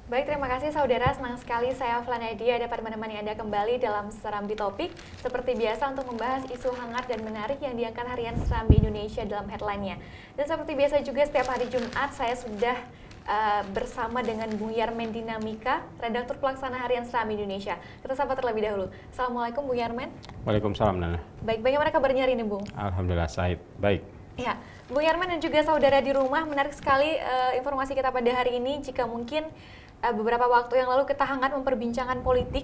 Baik, terima kasih saudara. Senang sekali saya Afla Nadia dapat menemani Anda kembali dalam Serambi Topik. Seperti biasa untuk membahas isu hangat dan menarik yang diangkat harian Serambi Indonesia dalam headline-nya. Dan seperti biasa juga setiap hari Jumat saya sudah bersama dengan Bung Yarmen Dinamika, redaktur pelaksana harian Serambi Indonesia. Kita sapa terlebih dahulu. Assalamualaikum Bung Yarmen. Waalaikumsalam Nana. Baik, bagaimana kabarnya hari ini Bung? Alhamdulillah Said, baik. Ya, Bung Yarmen dan juga saudara di rumah, menarik sekali informasi kita pada hari ini. Jika mungkin beberapa waktu yang lalu kita hangat memperbincangkan politik,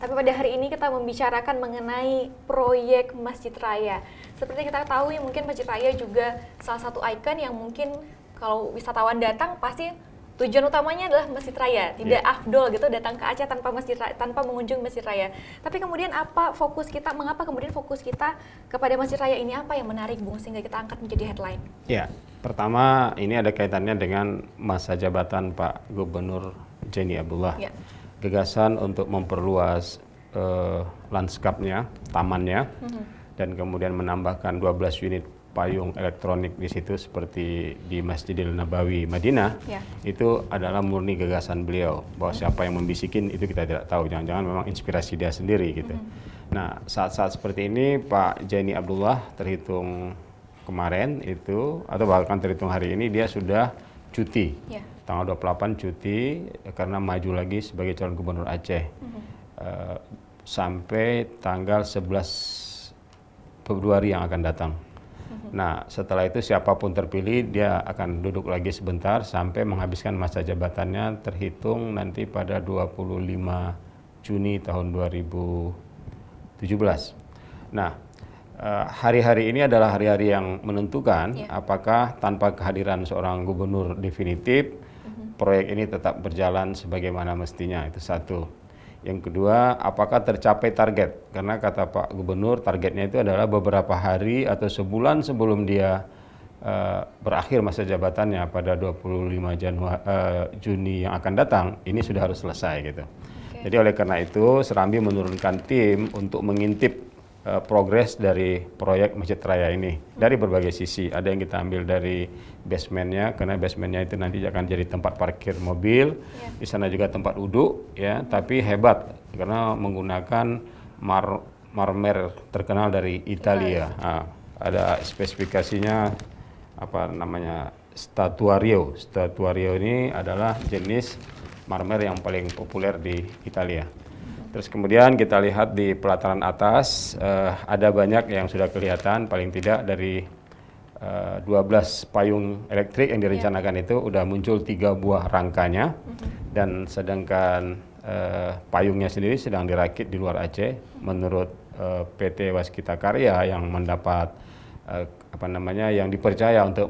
tapi pada hari ini kita membicarakan mengenai proyek Masjid Raya. Seperti kita tahu ya, mungkin Masjid Raya juga salah satu ikon yang mungkin kalau wisatawan datang pasti tujuan utamanya adalah Masjid Raya. Tidak afdol gitu datang ke Aceh tanpa mengunjungi Masjid Raya. Tapi kemudian mengapa kemudian fokus kita kepada Masjid Raya ini, apa yang menarik Bung sehingga kita angkat menjadi headline? Ya, pertama ini ada kaitannya dengan masa jabatan Pak Gubernur Jaini Abdullah. Ya. Gagasan untuk memperluas lanskapnya, tamannya, dan kemudian menambahkan 12 unit payung elektronik di situ seperti di Masjidil Nabawi Madinah. Ya. Itu adalah murni gagasan beliau. Bahwa siapa yang membisikin itu kita tidak tahu, jangan-jangan memang inspirasi dia sendiri gitu. Nah, saat-saat seperti ini Pak Jaini Abdullah terhitung kemarin itu, atau bahkan terhitung hari ini, dia sudah cuti. Ya. Tanggal 28 cuti karena maju lagi sebagai calon gubernur Aceh. Sampai tanggal 11 Februari yang akan datang. Nah, setelah itu siapapun terpilih, dia akan duduk lagi sebentar sampai menghabiskan masa jabatannya terhitung nanti pada 25 Juni tahun 2017. Nah, hari-hari ini adalah hari-hari yang menentukan apakah tanpa kehadiran seorang gubernur definitif, proyek ini tetap berjalan sebagaimana mestinya, itu satu. Yang kedua, apakah tercapai target? Karena kata Pak Gubernur, targetnya itu adalah beberapa hari atau sebulan sebelum dia berakhir masa jabatannya pada 25 Juni yang akan datang, ini sudah harus selesai gitu. Jadi oleh karena itu, Serambi menurunkan tim untuk mengintip progres dari proyek Masjid Raya ini dari berbagai sisi. Ada yang kita ambil dari basementnya, karena basementnya itu nanti akan jadi tempat parkir mobil. Di sana juga tempat duduk, ya. Tapi hebat karena menggunakan marmer terkenal dari Italia. Nah, ada spesifikasinya apa namanya, statuario. Statuario ini adalah jenis marmer yang paling populer di Italia. Terus kemudian kita lihat di pelataran atas ada banyak yang sudah kelihatan, paling tidak dari 12 payung elektrik yang direncanakan itu udah muncul 3 buah rangkanya, dan sedangkan payungnya sendiri sedang dirakit di luar Aceh menurut PT Waskita Karya yang mendapat yang dipercaya untuk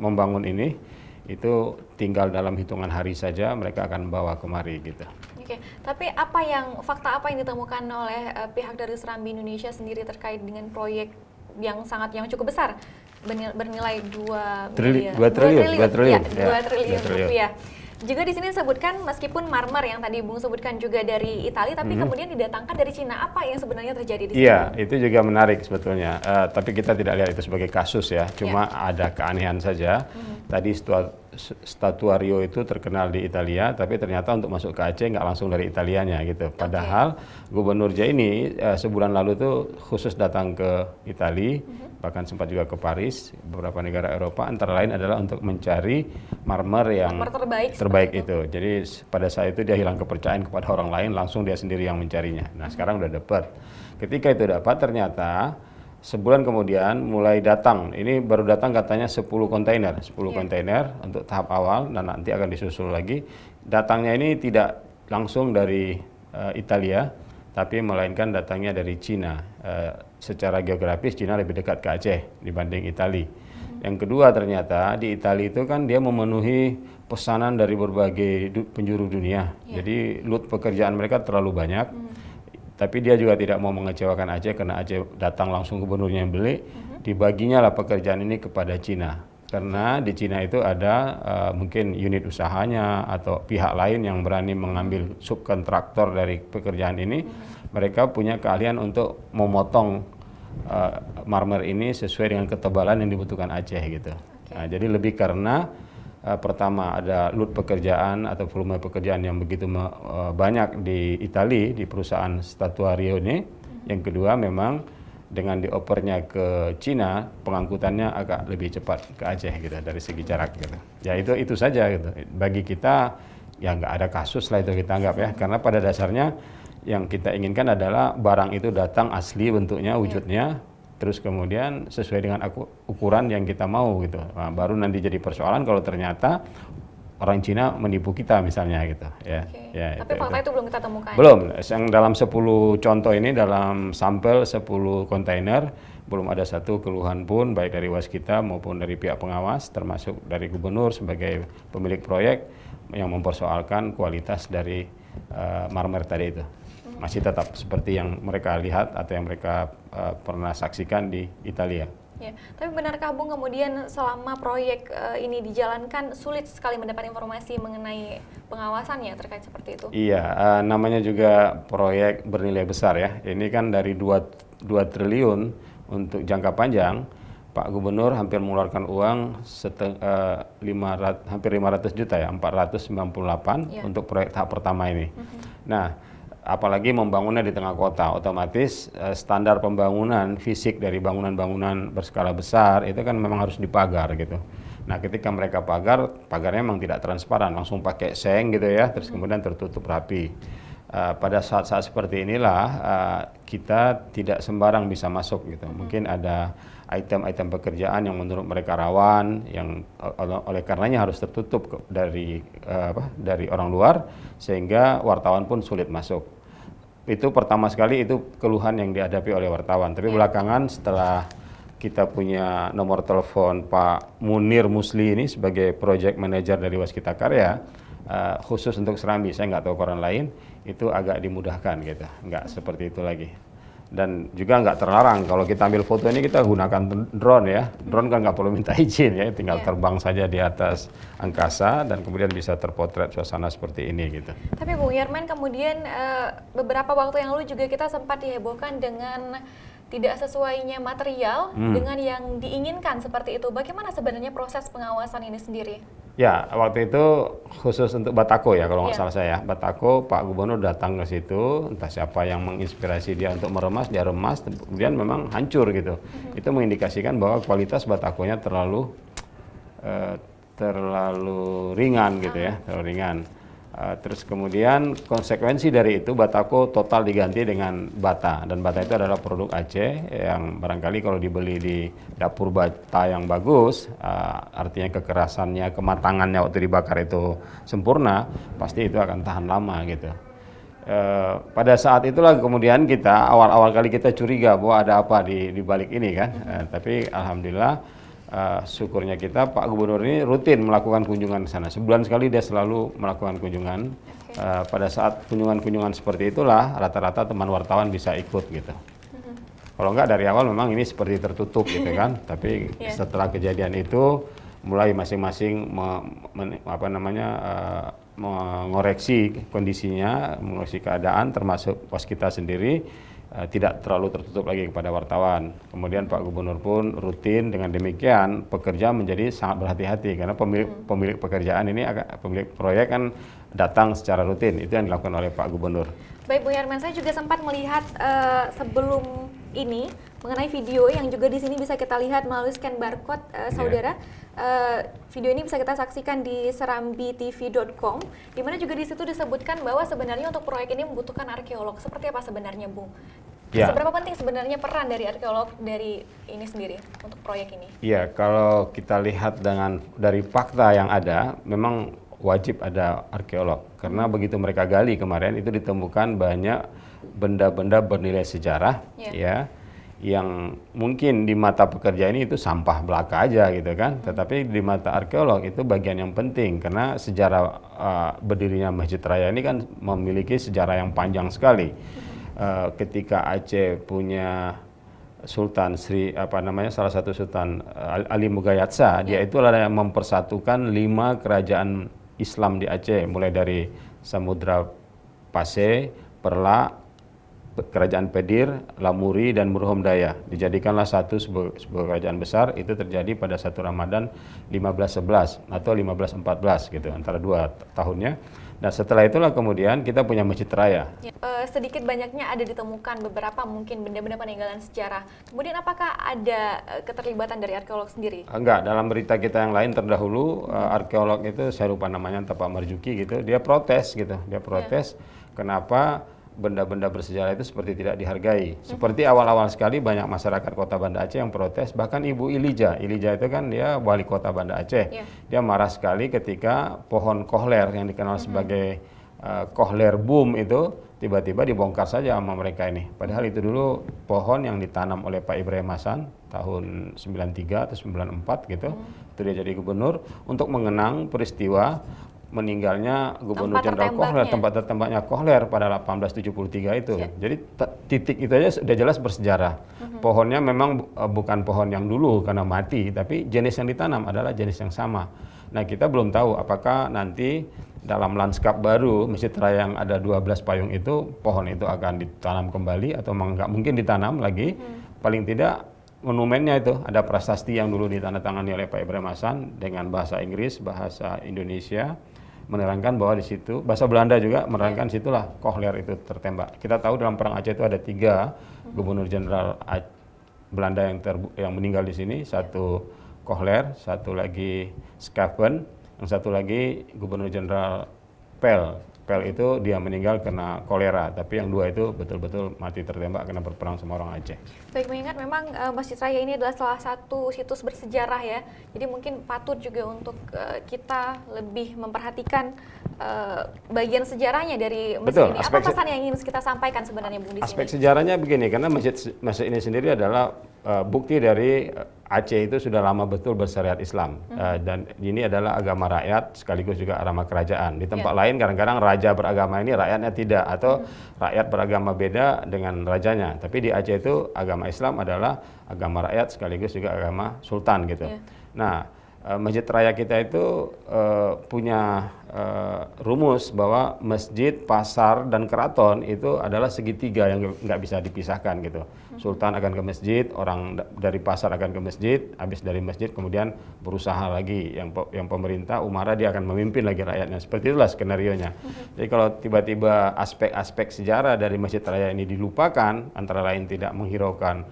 membangun ini. Itu tinggal dalam hitungan hari saja mereka akan bawa kemari gitu. Oke, tapi fakta apa yang ditemukan oleh pihak dari Serambi Indonesia sendiri terkait dengan proyek yang cukup besar, bernilai 2 triliun rupiah. Juga di sini disebutkan meskipun marmer yang tadi Bung sebutkan juga dari Italia, tapi kemudian didatangkan dari Cina. Apa yang sebenarnya terjadi di sini? Iya, itu juga menarik sebetulnya. Tapi kita tidak lihat itu sebagai kasus ya, cuma ada keanehan saja. Tadi statuario itu terkenal di Italia, tapi ternyata untuk masuk ke Aceh nggak langsung dari Italianya gitu. Padahal Gubernur Jaini sebulan lalu itu khusus datang ke Italia, bahkan sempat juga ke Paris, beberapa negara Eropa, antara lain adalah untuk mencari marmer yang terbaik itu. Jadi pada saat itu dia hilang kepercayaan kepada orang lain, langsung dia sendiri yang mencarinya. Nah, sekarang udah dapat. Ketika itu dapat, ternyata sebulan kemudian mulai datang. Ini baru datang katanya 10 kontainer untuk tahap awal, dan nanti akan disusul lagi. Datangnya ini tidak langsung dari Italia, tapi melainkan datangnya dari Cina. Secara geografis Cina lebih dekat ke Aceh dibanding Italia. Yang kedua, ternyata di Italia itu kan dia memenuhi pesanan dari berbagai penjuru dunia. Jadi load pekerjaan mereka terlalu banyak. Tapi dia juga tidak mau mengecewakan Aceh, karena Aceh datang langsung gubernurnya yang beli. Dibaginya lah pekerjaan ini kepada Cina. Karena di Cina itu ada mungkin unit usahanya atau pihak lain yang berani mengambil subkontraktor dari pekerjaan ini. Mereka punya keahlian untuk memotong marmer ini sesuai dengan ketebalan yang dibutuhkan Aceh gitu. Nah, jadi lebih karena Pertama ada load pekerjaan atau volume pekerjaan yang begitu banyak di Italia di perusahaan Statuario ini. Yang kedua memang dengan diopernya ke Cina, pengangkutannya agak lebih cepat ke Aceh gitu dari segi jarak gitu. Ya itu saja gitu. Bagi kita ya nggak ada kasus lah itu kita anggap ya, karena pada dasarnya yang kita inginkan adalah barang itu datang asli bentuknya, wujudnya, terus kemudian sesuai dengan ukuran yang kita mau gitu. Nah, baru nanti jadi persoalan kalau ternyata orang Cina menipu kita misalnya gitu ya. Ya tapi fakta itu belum kita temukan. Belum. Yang dalam 10 contoh ini, dalam sampel 10 kontainer belum ada satu keluhan pun baik dari waskita maupun dari pihak pengawas, termasuk dari gubernur sebagai pemilik proyek yang mempersoalkan kualitas dari marmer tadi itu. Masih tetap seperti yang mereka lihat atau yang mereka pernah saksikan di Italia. Ya, tapi benarkah Bung kemudian selama proyek ini dijalankan sulit sekali mendapat informasi mengenai pengawasannya terkait seperti itu? Iya, namanya juga proyek bernilai besar ya. Ini kan dari 2 triliun untuk jangka panjang. Pak Gubernur hampir mengeluarkan uang hampir 500 juta ya, 498 untuk proyek tahap pertama ini. Nah, apalagi membangunnya di tengah kota, otomatis standar pembangunan fisik dari bangunan-bangunan berskala besar itu kan memang harus dipagar gitu. Nah, ketika mereka pagarnya memang tidak transparan, langsung pakai seng gitu ya, terus kemudian tertutup rapi. Pada saat-saat seperti inilah kita tidak sembarang bisa masuk gitu. Mungkin ada item-item pekerjaan yang menurut mereka rawan, yang oleh karenanya harus tertutup dari orang luar, sehingga wartawan pun sulit masuk. Itu pertama sekali itu keluhan yang dihadapi oleh wartawan. Tapi belakangan setelah kita punya nomor telepon Pak Munir Musli ini sebagai project manager dari Waskita Karya, khusus untuk Serambi, saya nggak tahu koran lain, itu agak dimudahkan gitu, nggak seperti itu lagi. Dan juga nggak terlarang kalau kita ambil foto ini kita gunakan drone ya. Drone kan nggak perlu minta izin ya, tinggal terbang saja di atas angkasa dan kemudian bisa terpotret suasana seperti ini gitu. Tapi Bung Yarman, kemudian beberapa waktu yang lalu juga kita sempat dihebohkan dengan tidak sesuainya material dengan yang diinginkan seperti itu. Bagaimana sebenarnya proses pengawasan ini sendiri? Ya, waktu itu khusus untuk Batako ya kalau nggak salah saya. Batako, Pak Gubernur datang ke situ, entah siapa yang menginspirasi dia untuk meremas, dia remas, kemudian memang hancur gitu. Itu mengindikasikan bahwa kualitas Batakonya terlalu ringan gitu ya, terlalu ringan. Terus kemudian konsekuensi dari itu Batako total diganti dengan bata, dan bata itu adalah produk Aceh yang barangkali kalau dibeli di dapur bata yang bagus, artinya kekerasannya, kematangannya waktu dibakar itu sempurna, pasti itu akan tahan lama gitu. Pada saat itulah kemudian kita awal-awal kali kita curiga bahwa ada apa di balik ini kan, tapi alhamdulillah. Syukurnya kita Pak Gubernur ini rutin melakukan kunjungan ke sana. Sebulan sekali dia selalu melakukan kunjungan. Pada saat kunjungan-kunjungan seperti itulah rata-rata teman wartawan bisa ikut gitu. Kalau enggak dari awal memang ini seperti tertutup gitu kan. Tapi setelah kejadian itu mulai masing-masing mengoreksi kondisinya, mengoreksi keadaan, termasuk Waskita sendiri. Tidak terlalu tertutup lagi kepada wartawan. Kemudian Pak Gubernur pun rutin, dengan demikian pekerja menjadi sangat berhati-hati karena pemilik pekerjaan ini, pemilik proyek kan datang secara rutin. Itu yang dilakukan oleh Pak Gubernur. Baik Bung Yarman, saya juga sempat melihat sebelum ini mengenai video yang juga di sini bisa kita lihat melalui scan barcode, saudara. Video ini bisa kita saksikan di serambitv.com, di mana juga di situ disebutkan bahwa sebenarnya untuk proyek ini membutuhkan arkeolog. Seperti apa sebenarnya, Bung? Seberapa penting sebenarnya peran dari arkeolog dari ini sendiri untuk proyek ini? Iya, kalau kita lihat dari fakta yang ada, memang wajib ada arkeolog karena begitu mereka gali kemarin itu ditemukan banyak benda-benda bernilai sejarah ya, yang mungkin di mata pekerja ini itu sampah belaka aja gitu kan, tetapi di mata arkeolog itu bagian yang penting karena sejarah berdirinya Masjid Raya ini kan memiliki sejarah yang panjang sekali. Ketika Aceh punya Sultan salah satu Sultan Ali Mugayatsa, dia itu adalah yang mempersatukan 5 kerajaan Islam di Aceh, mulai dari Samudra Pasir, Perlak, Kerajaan Pedir, Lamuri, dan Murhomdaya. Dijadikanlah satu sebuah kerajaan besar. Itu terjadi pada 1 Ramadan 1511 atau 1514 gitu, antara 2 tahunnya. Nah setelah itulah kemudian kita punya Masjid Raya. Ya, sedikit banyaknya ada ditemukan beberapa mungkin benda-benda peninggalan sejarah. Kemudian apakah ada keterlibatan dari arkeolog sendiri? Enggak, dalam berita kita yang lain terdahulu arkeolog itu saya lupa namanya, Pak Marjuki gitu, dia protes gitu, kenapa benda-benda bersejarah itu seperti tidak dihargai. Seperti awal-awal sekali banyak masyarakat kota Banda Aceh yang protes, bahkan Ibu Ilija itu kan dia wali kota Banda Aceh. Dia marah sekali ketika pohon kohler yang dikenal sebagai kohler boom itu tiba-tiba dibongkar saja sama mereka ini. Padahal itu dulu pohon yang ditanam oleh Pak Ibrahim Hasan tahun 93 atau 94 gitu. Itu dia jadi gubernur untuk mengenang peristiwa meninggalnya Gubernur Jenderal Kohler, tempat tertembaknya Kohler pada 1873 itu. Jadi titik itu aja sudah jelas bersejarah. Pohonnya memang bukan pohon yang dulu karena mati, tapi jenis yang ditanam adalah jenis yang sama. Nah kita belum tahu apakah nanti dalam lanskap baru Masjid Raya yang ada 12 payung itu, pohon itu akan ditanam kembali atau nggak mungkin ditanam lagi. Paling tidak monumennya itu ada prasasti yang dulu ditandatangani oleh Pak Ibrahim Hasan dengan bahasa Inggris, bahasa Indonesia, menerangkan bahwa di situ, bahasa Belanda juga menerangkan situlah Kohler itu tertembak. Kita tahu dalam Perang Aceh itu ada 3 Gubernur Jenderal Belanda yang meninggal di sini, satu Kohler, satu lagi Schaffen, yang satu lagi Gubernur Jenderal Pel itu dia meninggal karena kolera, tapi yang 2 itu betul-betul mati tertembak karena berperang sama orang Aceh. Baik, mengingat memang Masjid Raya ini adalah salah satu situs bersejarah ya, jadi mungkin patut juga untuk kita lebih memperhatikan bagian sejarahnya dari masjid ini. Apa pesan yang ingin kita sampaikan sebenarnya Bung di sini? Aspek sejarahnya begini, karena masjid ini sendiri adalah bukti dari Aceh itu sudah lama betul bersyariat Islam, dan ini adalah agama rakyat sekaligus juga agama kerajaan. Di tempat lain kadang-kadang raja beragama ini, rakyatnya tidak, atau rakyat beragama beda dengan rajanya. Tapi di Aceh itu agama Islam adalah agama rakyat sekaligus juga agama sultan gitu. Nah Masjid Raya kita itu punya rumus bahwa masjid, pasar, dan keraton itu adalah segitiga yang nggak bisa dipisahkan gitu. Sultan akan ke masjid, orang dari pasar akan ke masjid, habis dari masjid kemudian berusaha lagi, yang pemerintah umara dia akan memimpin lagi rakyatnya. Seperti itulah skenarionya. Jadi kalau tiba-tiba aspek-aspek sejarah dari Masjid Raya ini dilupakan, antara lain tidak menghiraukan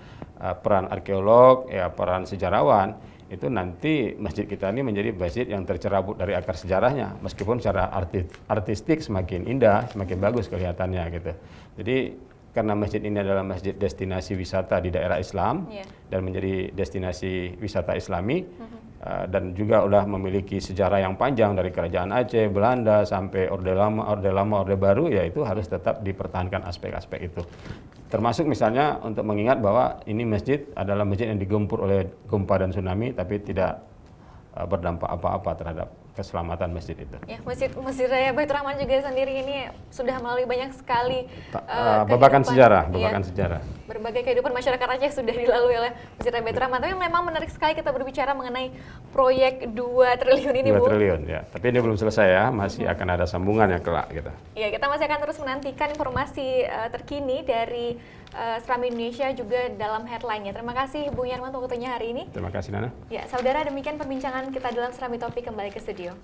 peran arkeolog, ya peran sejarawan, itu nanti masjid kita ini menjadi masjid yang tercerabut dari akar sejarahnya, meskipun secara artistik semakin indah, semakin bagus kelihatannya gitu. Jadi karena masjid ini adalah masjid destinasi wisata di daerah Islam dan menjadi destinasi wisata Islami, dan juga udah memiliki sejarah yang panjang dari kerajaan Aceh, Belanda sampai Orde Lama, Orde Baru, ya itu harus tetap dipertahankan aspek-aspek itu. Termasuk misalnya untuk mengingat bahwa ini masjid adalah masjid yang digempur oleh gempa dan tsunami, tapi tidak berdampak apa-apa terhadap keselamatan masjid itu. Ya, Masjid Raya Baitur Rahman juga sendiri ini sudah melalui banyak sekali babakan sejarah. Berbagai kehidupan masyarakat Aceh sudah dilalui oleh Masjid Raya Baitur Rahman. Tapi memang menarik sekali kita berbicara mengenai proyek 2 triliun ini, Bu. 2 triliun ya. Tapi ini belum selesai ya, masih akan ada sambungan yang kelak gitu. Ya, kita masih akan terus menantikan informasi terkini dari Serambi Indonesia juga dalam headline-nya. Terima kasih Bung Yarman untuk waktunya hari ini. Terima kasih Nana. Ya, saudara, demikian perbincangan kita dalam Serambi Topik, kembali ke studio.